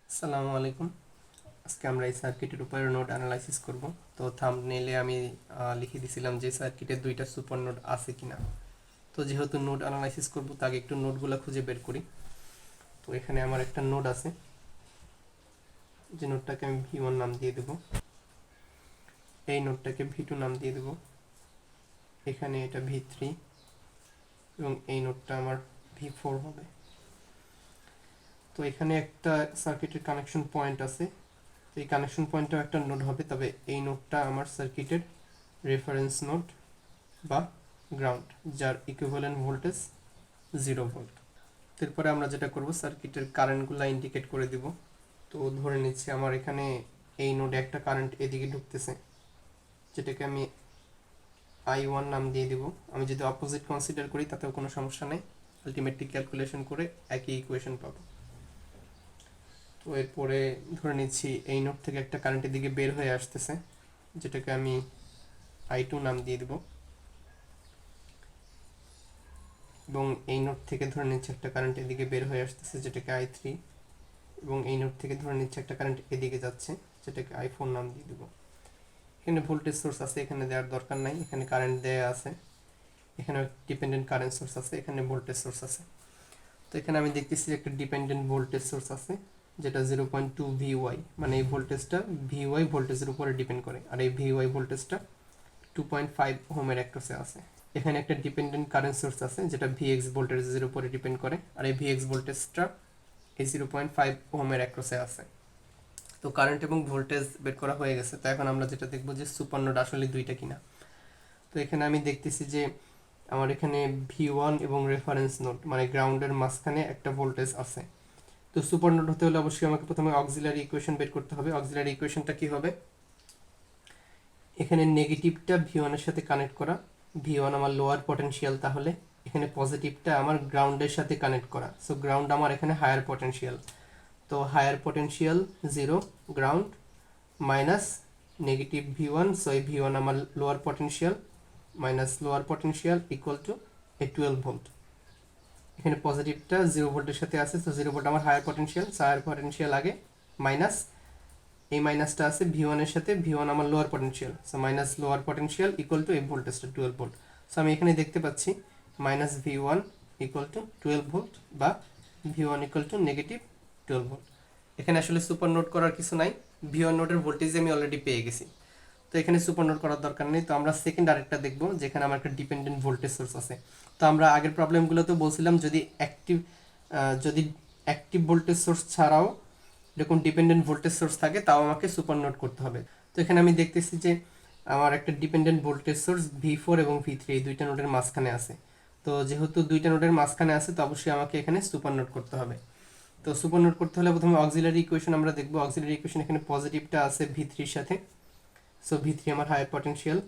আসসালামু আলাইকুম। আজকে আমরা এই সার্কিটের উপরে নোড অ্যানালাইসিস করব। তো থাম্বনেইলে আমি লিখে দিয়েছিলাম যে সার্কিটের দুইটা সুপার নোড আছে কিনা। তো যেহেতু নোড অ্যানালাইসিস করব তাকে একটু নোডগুলো খুঁজে বের করি। তো এখানে আমার একটা নোড আছে, যে নোডটাকে আমি V1 নাম দিয়ে দেব, এই নোডটাকে V2 নাম দিয়ে দেব, এখানে এটা V3 এবং এই নোডটা আমার V4 হবে। তো এখানে একটা সার্কিটের কানেকশন পয়েন্ট আছে, তো এই কানেকশন পয়েন্টটাও একটা নোড হবে, তবে এই নোডটা আমার সার্কিটের রেফারেন্স নোড বা গ্রাউন্ড, যার ইকুইভ্যালেন্ট ভোল্টেজ 0 ভোল্ট। এরপরে আমরা যেটা করব, সার্কিটের কারেন্টগুলো ইন্ডিকেট করে দিব। তো ধরে নিচ্ছি আমার এখানে এই নোডে একটা কারেন্ট এদিকে ঢুকতেছে, যেটাকে আমি I1 নাম দিয়ে দিব। আমি যদি অপোজিট কনসিডার করি তাতেও কোনো সমস্যা নেই, আলটিমেটলি ক্যালকুলেশন করে একই ইকুয়েশন পাবো। তো এরপরে ধরে নিচ্ছি এই নোড থেকে একটা কারেন্ট এদিকে বের হয়ে আসতেছে, যেটাকে আমি I2 নাম দিয়ে দিব, এবং এই নোড থেকে ধরে নিচ্ছে একটা কারেন্ট এদিকে বের হয়ে আসতেছে, যেটাকে I3, এবং এই নোড থেকে ধরে নিচ্ছে একটা কারেন্ট এদিকে যাচ্ছে, যেটাকে I4 নাম দিয়ে দেবো। এখানে ভোল্টেজ সোর্স আছে, এখানে দেওয়ার দরকার নাই, এখানে কারেন্ট দেয়া আছে, এখানে ডিপেন্ডেন্ট কারেন্ট সোর্স আছে, এখানে ভোল্টেজ সোর্স আছে। তো এখানে আমি দেখতেছি একটা ডিপেন্ডেন্ট ভোল্টেজ সোর্স আছে, যেটা 0.2 VY, মানে এই ভোল্টেজটা VY ভোল্টেজের উপরে ডিপেন্ড করে, আর এই VY ভোল্টেজটা 2.5 ওহমের অ্যাক্রসে আছে। এখানে একটা ডিপেন্ডেন্ট কারেন্ট সোর্স আছে, যেটা VX ভোল্টেজের উপরে ডিপেন্ড করে, আর এই VX ভোল্টেজটা এই 0.5 ওহমের অ্যাক্রসে আছে। তো কারেন্ট এবং ভোল্টেজ বের করা হয়ে গেছে। তো এখন আমরা যেটা দেখব যে সুপার নোড আসলে দুইটা কিনা। তো এখানে আমি দেখতেছি যে আমার এখানে V1 এবং রেফারেন্স নোড মানে গ্রাউন্ডের মাঝখানে একটা ভোল্টেজ আছে। তো সুপার নোড হতে হলে অবশ্যই আমাকে প্রথমে অক্সিলারি ইকুয়েশন বের করতে হবে। অক্সিলারি ইকুয়েশনটা কি হবে, এখানে নেগেটিভটা V1 এর সাথে কানেক্ট করা, V1 আমার লোয়ার পটেনশিয়াল, তাহলে এখানে পজিটিভটা আমার গ্রাউন্ডের সাথে কানেক্ট করা, সো গ্রাউন্ড আমার এখানে হায়ার পটেনশিয়াল। তো higher potential 0, ground minus negative V1, so এই V1 আমার lower potential minus lower potential equal to এই 12 ভোল্ট। এখানে পজিটিভটা 0 ভোল্টের সাথে আছে, তো 0 ভোল্ট আমার হায়ার পটেনশিয়াল, হায়ার পটেনশিয়াল আগে মাইনাস এই মাইনাসটা আছে V1 এর সাথে, V1 আমার lower potential, so minus lower potential equal to এই ভোল্টেজটা 12 ভোল্ট। সো আমি এখানে দেখতে পাচ্ছি minus V1 equal to 12 volt বা V1 equal to negative 12 volt. এখানে আসলে সুপার নোট করার কিছু নাই, V1 নোটের ভোল্টেজ আমি অলরেডি পেয়ে গেছি, তো এখানে সুপার নোট করার দরকার নেই। তো আমরা সেকেন্ড আরেকটা দেখব, যেখানে আমার একটা ডিপেন্ডেন্ট ভোল্টেজ সোর্স আছে। তো আমরা আগের প্রবলেমগুলোতে বলছিলাম যদি অ্যাক্টিভ ভোল্টেজ সোর্স ছাড়াও এরকম ডিপেন্ডেন্ট ভোল্টেজ সোর্স থাকে, তাও আমাকে সুপার নোট করতে হবে। তো এখানে আমি দেখতেছি যে আমার একটা ডিপেন্ডেন্ট ভোল্টেজ সোর্স V4 এবং V3 এই দুইটা নোডের মাঝখানে আছে। তো যেহেতু দুইটা নোডের মাঝখানে আছে, তো অবশ্যই আমাকে এখানে সুপার নোট করতে হবে। তো সুপার নোট করতে হলে প্রথমে অক্সিলারি ইকুয়েশন আমরা দেখব। অক্সিলারি ইকুয়েশন এখানে পজিটিভটা আছে V3 এর সাথে, সো V3 আমার হায়ার পটেনশিয়াল,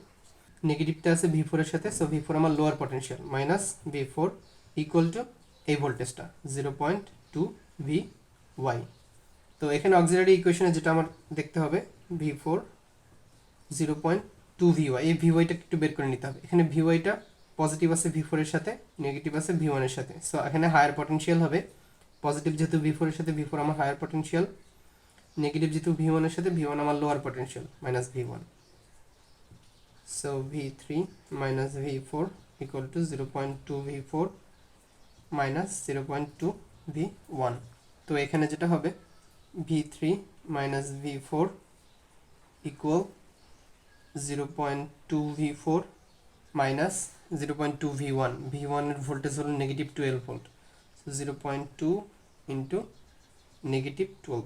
নেগেটিভটা আছে V4 এর সাথে, সো V4 আমার lower potential minus V4 equal to এই ভোল্টেজটা 0.2 VY। তো এখানে অক্সিলারি ইকুয়েশনে যেটা আমার দেখতে হবে V4 0.2 VY, এই VYটা একটু বের করে নিতে হবে। এখানে VYটা পজিটিভ আছে V4 এর সাথে, নেগেটিভ আছে V1 এর সাথে, সো এখানে হায়ার পটেনশিয়াল হবে পজিটিভ যেহেতু V4 এর সাথে, V4 আমার হায়ার পটেনশিয়াল, নেগেটিভ যেহেতু V1 এর সাথে, V1 আমার lower potential minus V1, so V3 minus V4 equal to 0.2 V4 minus 0.2 V1। তো এখানে যেটা হবে V3 minus V4 equal 0.2 V4 minus 0.2 V1। V1 এর ভোল্টেজ হলো negative 12 volt, so 0.2 into negative 12,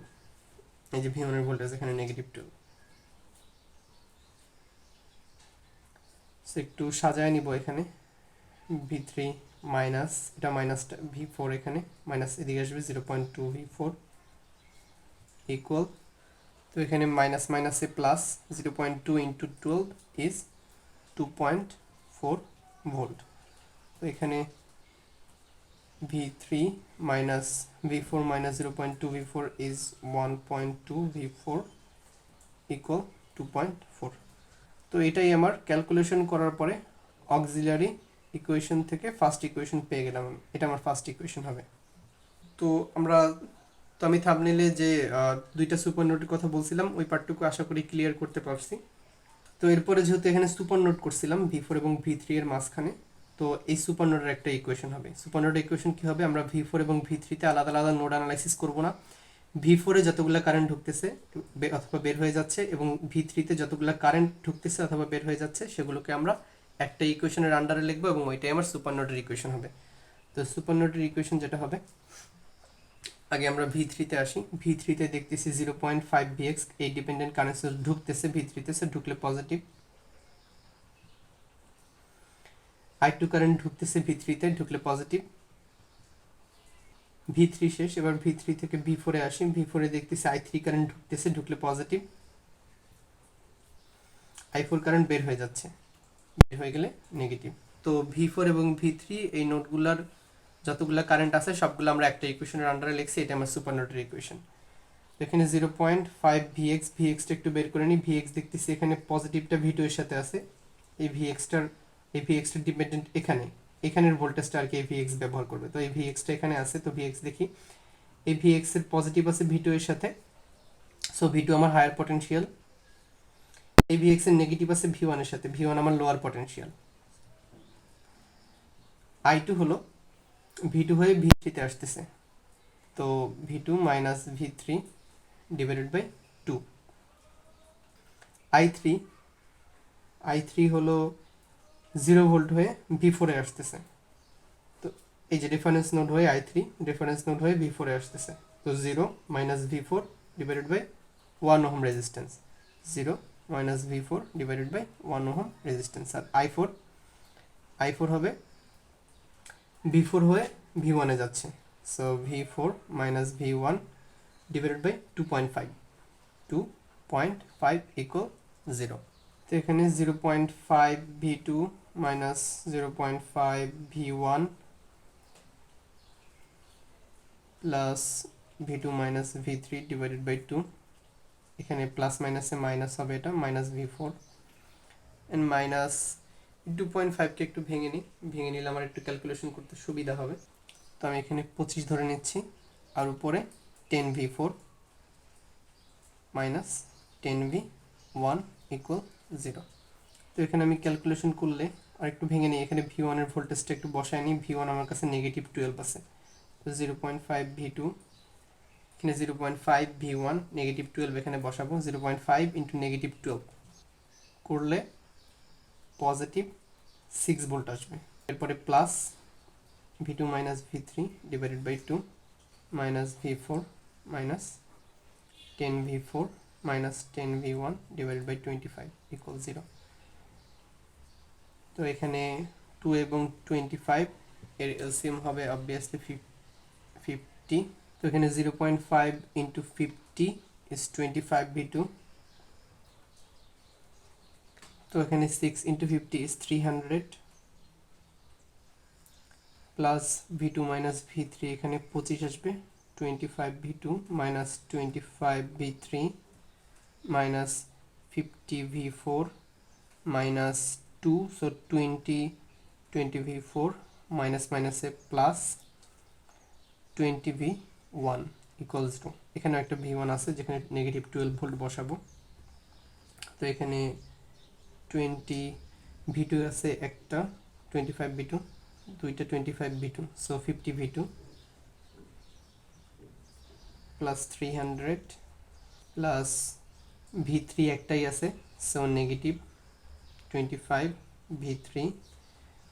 এই যে V1 এর ভোল্টেজ এখানে নেগেটিভ 12। সো একটু সাজায় নিব, এখানে V3 মাইনাস এটা মাইনাসটা V4, এখানে মাইনাস এদিকে আসবে 0.2 V4 ইকুয়াল, তো এখানে মাইনাস মাইনাসে প্লাস 0.2 ইন্টু 12 ইজ 2.4 ভোল্ট। তো এখানে V3 minus V4 minus 0.2 V4 is 1.2 V4 equal 2.4। তো এটাই আমার ক্যালকুলেশন করার পরে অক্সিলারি ইকুয়েশন থেকে ফার্স্ট ইকুয়েশন পেয়ে গেলাম, এটা আমার ফার্স্ট ইকুয়েশন হবে। তো আমরা তো আমি থাম্বনেইলে যে দুইটা সুপার নোটের কথা বলছিলাম ওই পার্টটুকু আশা করি ক্লিয়ার করতে পারছি। তো এরপরে যেহেতু এখানে সুপার নোট করছিলাম V4 এবং V3 এর মাঝখানে, তো এই সুপার নোটের একটা ইকুয়েশন হবে। সুপার নোটের ইকুয়েশন কি হবে, আমরা V4 এবং V3 তে আলাদা আলাদা নোড অ্যানালাইসিস করব না। V4 এ যতগুলো কারেন্ট ঢুকতেছে অথবা বের হয়ে যাচ্ছে এবং V3 তে যতগুলো কারেন্ট ঢুকতেছে অথবা বের হয়ে যাচ্ছে সেগুলোকে আমরা একটা ইকুয়েশনের আন্ডারে লিখবো এবং ওইটাই আমার সুপার নোটের ইকুয়েশন হবে। তো সুপার নোটের ইকুয়েশন যেটা হবে, আগে আমরা V3 তে আসি। V3 তে দেখতেছি 0.5 Vx এই ডিপেন্ডেন্ট কারেন্ট সোর্স ঢুকতেছে V3 তে, সে ঢুকলে পজিটিভ। I2 কারেন্ট ঢুকতেছে V3 তে, ঢুকলে পজিটিভ। V3 শেষ, এবার V3 থেকে V4 এ আসি। V4 এ দেখতেছি I3 কারেন্ট ঢুকতেছে, ঢুকলে পজিটিভ। I4 কারেন্ট বের হয়ে যাচ্ছে, বের হয়ে গেলে নেগেটিভ। তো V4 এবং V3 এই নোটগুলার যতগুলা কারেন্ট আছে সবগুলো আমরা একটা ইকুয়েশনের আন্ডারে লিখছি, এটা আমার সুপার নোটের ইকুয়েশন। এখানে 0.5 ভিএক্সটা একটু বের করে নিই। ভিএক্স দেখতেছি এখানে পজিটিভটা V2 এর সাথে আছে, এই ভিএক্সটার ডিপেন্ডেন্ট এখানের ভোল্টেজটা আর কি এই ভিএক্স ব্যবহার করবে। তো এই ভিএক্সটা এখানে আছে, তো ভিএক্স দেখি, এই ভিএক্স এর পজিটিভ আছে V2 এর সাথে, সো V2 আমার হায়ার পটেনশিয়াল। এই ভিএক্স এর নেগেটিভ আছে V1 এর সাথে, V1 আমার লোয়ার পটেনশিয়াল। I2 হলো V2 হয়ে V3 তে আসতেছে, তো V2 minus V3 divided by 2। I3 হলো 0 ভোল্ট হয়ে V4 এ আসতেছে, তো এই যে রেফারেন্স নোড হয়ে I3 রেফারেন্স নোড হয়ে V4 এ আসতেছে, তো 0 minus V4 divided by 1 ohm resistance, 0 minus V4 divided by 1 ohm resistance. আর I4 হবে V4 হয়ে V1 এ যাচ্ছে, so V4 minus V1 divided by 2.5 equal 0। তো এখানে 0.5 V2 minus 0.5 V1 plus V2 minus V3 divided by 2, এখানে plus মাইনাসে minus হবে, এটা মাইনাস V4 এন্ড মাইনাস 2.5 কে একটু ভেঙে নিলে আমার একটু ক্যালকুলেশন করতে সুবিধা হবে। তো আমি এখানে 25 ধরে নিচ্ছি, আর উপরে 10V4 মাইনাস 10V1 ইকুয়াল 0। তো এখানে আমি ক্যালকুলেশন করলে আর একটু ভেঙে নিই, এখানে V1 এর ভোল্টেজটা একটু বসায় নিই। V1 আমার কাছে নেগেটিভ 12 আছে, তো 0.5 V2 এখানে 0.5 V1 নেগেটিভ 12 এখানে বসাবো। 0.5 ইন্টু নেগেটিভ 12 করলে পজিটিভ 6 ভোল্ট আসবে। এরপরে plus V2 minus V3 divided by 2 minus V4 minus 10V4 minus 10V1 divided by 25 equal 0। তো এখানে 2 এবং 25 এর এলসিএম হবে অবভিয়াসলি 50। তো এখানে 0.5 ইন্টু 50 ইজ 25V2, তো এখানে 6 into 50 is 300 plus V2 minus V3 এখানে 25 আসবে, 25V2 minus 25V3 minus 50V4 minus 2, so 20V4 minus মাইনাসে প্লাস 20V1 ইকুয়ালস টু, এখানে একটা V1 আছে যেখানে নেগেটিভ 12 ভোল্ট বসাবো। তো এখানে 20V2 আছে একটা, 25V2 দুইটা 25V2, so 50V2 plus 300 plus V3 একটাই আছে, so negative 25V3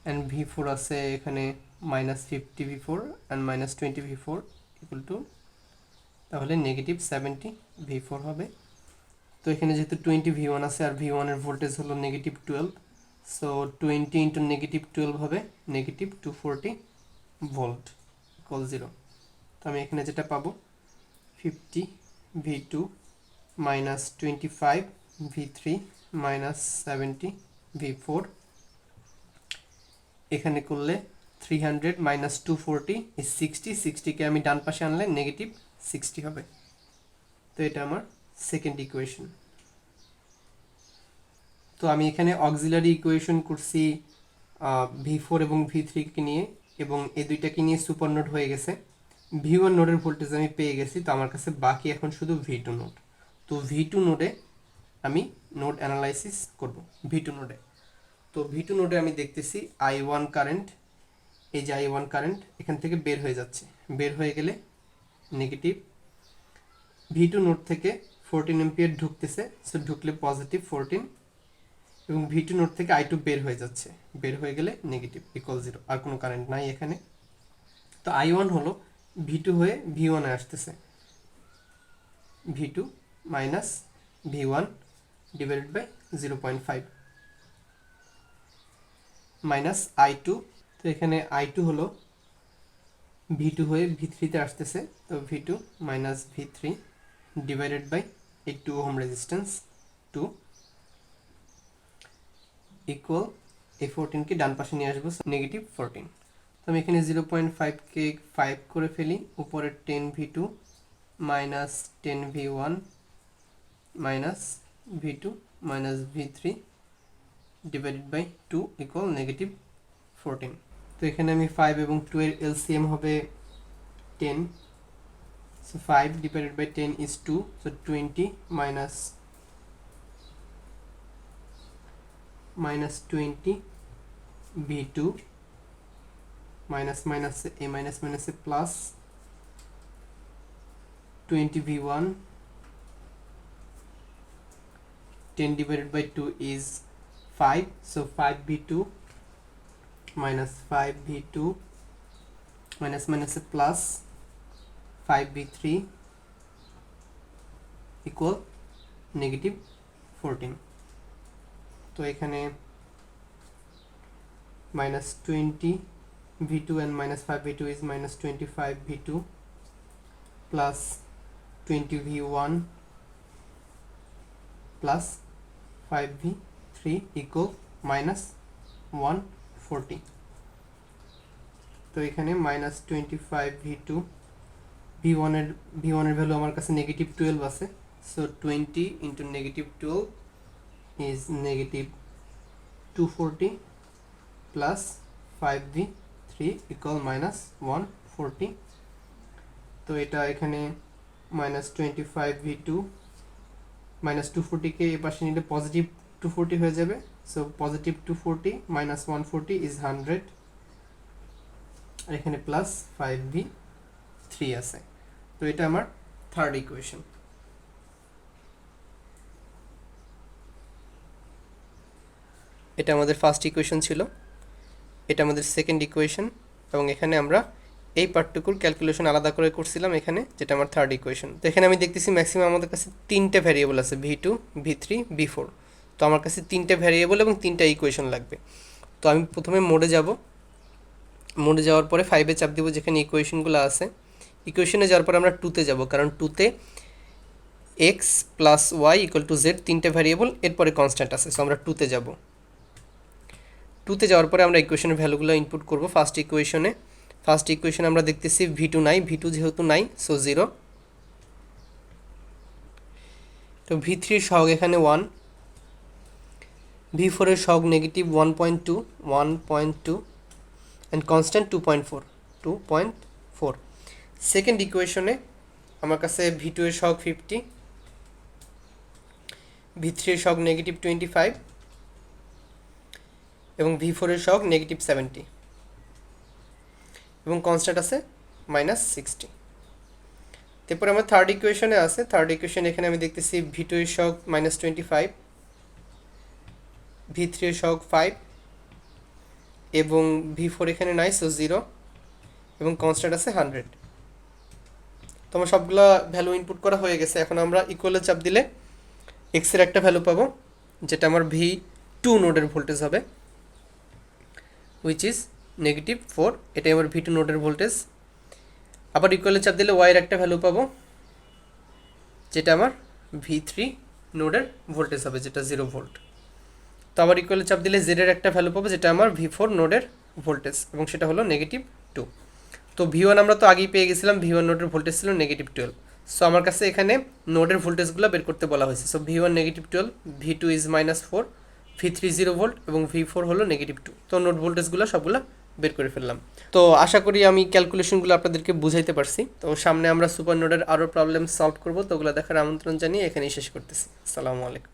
and V4 আছে এখানে minus 50V4 and minus 20V4 equal to, তাহলে নেগেটিভ 70V4 হবে। তো এখানে যেহেতু 20V1 আছে আর V1 এর ভোল্টেজ হলো নেগেটিভ 12, সো 20 ইন্টু নেগেটিভ 12 হবে নেগেটিভ 240 ভোল্ট ইকুয়াল 0। তো আমি এখানে যেটা পাবো 50V2 minus 25V3 minus 70V4, এখানে করলে 300 মাইনাস 240 ইজ 60, 60কে আমি ডান পাশে আনলে নেগেটিভ 60 হবে। তো এটা আমার সেকেন্ড ইকুয়েশন। তো আমি এখানে অক্সিলারি ইকুয়েশন করছি V4 এবং V3 কে নিয়ে, এবং এই দুইটাকে নিয়ে সুপার নোড হয়ে গেছে। V1 নোডের ভোল্টেজ আমি পেয়ে গেছি, তো আমার কাছে বাকি এখন শুধু V2 নোড। তো V2 নোডে আমি নোড অ্যানালাইসিস করব। V2 নোডে, তো V2 নোডে আমি দেখতেছি I1 কারেন্ট, এই যে I1 কারেন্ট এখান থেকে বের হয়ে যাচ্ছে, বের হয়ে গেলে নেগেটিভ। V2 নোড থেকে 14 এম্পিয়ার ঢুকতেছে, সো ঢুকলে পজিটিভ 14, এবং V2 নোড থেকে I2 বের হয়ে যাচ্ছে, বের হয়ে গেলে নেগেটিভ ইকুয়াল 0, আর কোনো কারেন্ট নাই এখানে। তো I1 হলো V2 হয়ে V1 এ আসতেছে, V2 minus V1 divided by 0.5 minus I2। তো এখানে I2 হলো V2 হয়ে V3 তে আসতেছে, তো V2 minus V3 divided by এই 2 ওহম রেজিস্ট্যান্স 2 ইকুয়াল এই 14 কে ডান পাশে নিয়ে আসবো, নেগেটিভ 14। তো আমি এখানে 0.5 কে 5 করে ফেলি, উপরে 10V2 minus 10V1 minus V2 minus V3 divided by 2 equal negative 14। তো এখানে আমি 5 এবং 2 এর এলসিএম হবে 10, so 5 divided by 10 is 2, so 20 minus 20 V2 minus a minus a plus 20 V1, 10 divided by 2 is 5, so 5 V2 minus 5 V2 minus a plus 5V3 equal negative 14। তো এখানে minus 20 V2 and minus 5V2 is minus 25 V2 plus 20 V1 plus 5V3 equal minus 140। তো এখানে minus 25 V2 V1 এর value আমার কাছে negative 12 আছে, so 20 into negative 12 is negative 240 plus 5V3 equal minus 140। তো এটা এখানে মাইনাস 25V2 মাইনাস 240 কে এ পাশে নিলে পজিটিভ 240 হয়ে যাবে, সো পজিটিভ 240 মাইনাস 140 ইজ 100, আর এখানে প্লাস 5V3 আছে। তো এটা আমার থার্ড ইকুয়েশন। এটা আমাদের ফার্স্ট ইকুয়েশন ছিল, এটা আমাদের সেকেন্ড ইকুয়েশন, এবং এখানে আমরা এই পার্টটুকুর ক্যালকুলেশন আলাদা করে করছিলাম এখানে, যেটা আমার থার্ড ইকুয়েশন। তো এখানে আমি দেখতেছি ম্যাক্সিমাম আমাদের কাছে 3টে ভ্যারিয়েবল আছে, V2 V3 V4। তো আমার কাছে 3টে ভ্যারিয়েবল এবং 3টা ইকুয়েশন লাগবে। তো আমি প্রথমে মোডে যাব, মোডে যাওয়ার পরে 5-এ চাপ দিব যেখানে ইকুয়েশনগুলো আছে। ইকুয়েশনে যাওয়ার পর আমরা 2-তে যাব, কারণ 2-তে x plus y equal to z 3টে ভ্যারিয়েবল, এরপরে কনস্ট্যান্ট আছে, সো আমরা 2-তে যাব। 2-তে যাওয়ার পরে আমরা ইকুয়েশনের ভ্যালুগুলো ইনপুট করব। ফার্স্ট ইকুয়েশনে আমরা দেখতেছি V2 নাই, V2 যেহেতু নাই সো 0। তো V3 এর সহগ এখানে 1, V4 এর সহগ নেগেটিভ 1.2 অ্যান্ড কনস্ট্যান্ট 2.4। সেকেন্ড ইকুয়েশনে আমার কাছে V2 এর সহগ 50, V3 এর সহগ নেগেটিভ 25 এবং V4 এর সহগ নেগেটিভ 70 এবং কনস্ট্যান্ট আছে -60। তারপর আমার থার্ড ইকুয়েশনে আছে, থার্ড ইকুয়েশন এখানে আমি দেখতেছি V2 এর সহগ -25, V3 এর সহগ 5 এবং V4 এখানে নাই সো 0 এবং কনস্ট্যান্ট আছে 100। তো আমার সবগুলা ভ্যালু ইনপুট করা হয়ে গেছে। এখন আমরা ইকুয়ালে চাপ দিলে x এর একটা ভ্যালু পাবো, যেটা আমার V2 নোডের ভোল্টেজ হবে, হুইচ ইজ -4। এটাই আমার V2 নোডের ভোল্টেজ। আবার ইকুয়ালে চাপ দিলে y এর একটা ভ্যালু পাবো, যেটা আমার V3 নোডের ভোল্টেজ হবে, যেটা 0 ভোল্ট। তো আবার ইকুয়ালে চাপ দিলে z এর একটা ভ্যালু পাবো, যেটা আমার V4 নোডের ভোল্টেজ, এবং সেটা হলো -2। তো V1 আমরা তো আগেই পেয়ে গেছিলাম, V1 নোডের ভোল্টেজ ছিল -12। সো আমার কাছে এখানে নোডের ভোল্টেজগুলো বের করতে বলা হয়েছে। So V1 -12, V2 is -4, V3 0 volt এবং V4 হলো -2। তো নোড ভোল্টেজগুলো সবগুলো বের করে ফেললাম। তো আশা করি আমি ক্যালকুলেশনগুলো আপনাদেরকে বুঝাইতে পারছি। তো সামনে আমরা সুপার নোডের আরও প্রবলেম সলভ করব, তো ওগুলো দেখার আমন্ত্রণ জানিয়ে এখানেই শেষ করতেছি। আসসালামু আলাইকুম।